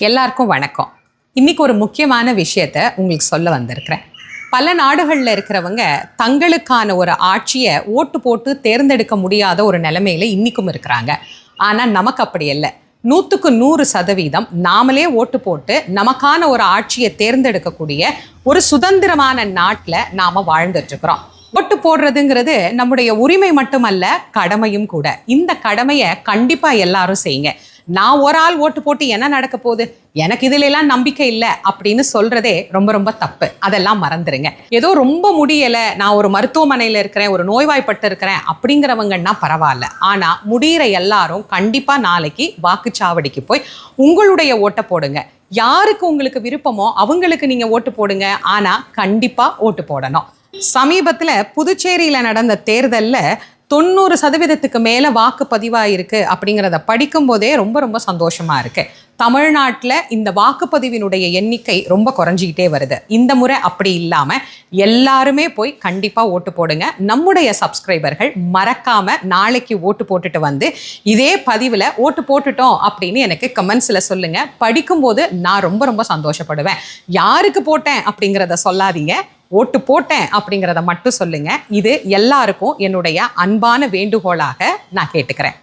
எல்லாருக்கும் வணக்கம். இன்னைக்கு ஒரு முக்கியமான விஷயத்த உங்களுக்கு சொல்ல வந்திருக்கிறேன். பல நாடுகளில் இருக்கிறவங்க தங்களுக்கான ஒரு ஆட்சியை ஓட்டு போட்டு தேர்ந்தெடுக்க முடியாத ஒரு நிலைமையில இன்னைக்கும் இருக்கிறாங்க. ஆனால் நமக்கு அப்படி இல்லை. 100% நாமளே ஓட்டு போட்டு நமக்கான ஒரு ஆட்சியை தேர்ந்தெடுக்கக்கூடிய ஒரு சுதந்திரமான நாட்டில் நாம வாழ்ந்துட்டு இருக்கிறோம். ஓட்டு போடுறதுங்கிறது நம்முடைய உரிமை மட்டுமல்ல, கடமையும் கூட. இந்த கடமையை கண்டிப்பா எல்லாரும் செய்யுங்க. நான் ஒரு ஆள் ஓட்டு போட்டு என்ன நடக்க போகுது, எனக்கு இதுல எல்லாம் நம்பிக்கை இல்லை அப்படின்னு சொல்றதே ரொம்ப ரொம்ப தப்பு. அதெல்லாம் மறந்துருங்க. ஏதோ ரொம்ப முடியல, நான் ஒரு மருத்துவமனையில இருக்கிறேன், ஒரு நோய்வாய்ப்பட்டு இருக்கிறேன் அப்படிங்கிறவங்கன்னா பரவாயில்ல. ஆனா முடிகிற எல்லாரும் கண்டிப்பா நாளைக்கு வாக்குச்சாவடிக்கு போய் உங்களுடைய ஓட்டை போடுங்க. யாருக்கு உங்களுக்கு விருப்பமோ அவங்களுக்கு நீங்க ஓட்டு போடுங்க. ஆனா கண்டிப்பா ஓட்டு போடணும். சமீபத்துல புதுச்சேரியில நடந்த தேர்தல்ல 90% மேல வாக்கு பதிவாயிருக்கு அப்படிங்கிறத படிக்கும் போதே ரொம்ப ரொம்ப சந்தோஷமா இருக்கு. தமிழ்நாட்டில் இந்த வாக்குப்பதிவினுடைய எண்ணிக்கை ரொம்ப குறைஞ்சிக்கிட்டே வருது. இந்த முறை அப்படி இல்லாம எல்லாருமே போய் கண்டிப்பா ஓட்டு போடுங்க. நம்முடைய சப்ஸ்கிரைபர்கள் மறக்காம நாளைக்கு ஓட்டு போட்டுட்டு வந்து இதே பதிவில் ஓட்டு போட்டுட்டோம் அப்படின்னு எனக்கு கமெண்ட்ஸ்ல சொல்லுங்க. படிக்கும்போது நான் ரொம்ப ரொம்ப சந்தோஷப்படுவேன். யாருக்கு போட்டேன் அப்படிங்கிறத சொல்லாதீங்க, ஓட்டு போட்டேன் அப்படிங்கிறத மட்டும் சொல்லுங்க. இது எல்லாருக்கும் என்னுடைய அன்பான வேண்டுகோளாக நான் கேட்டுக்கிறேன்.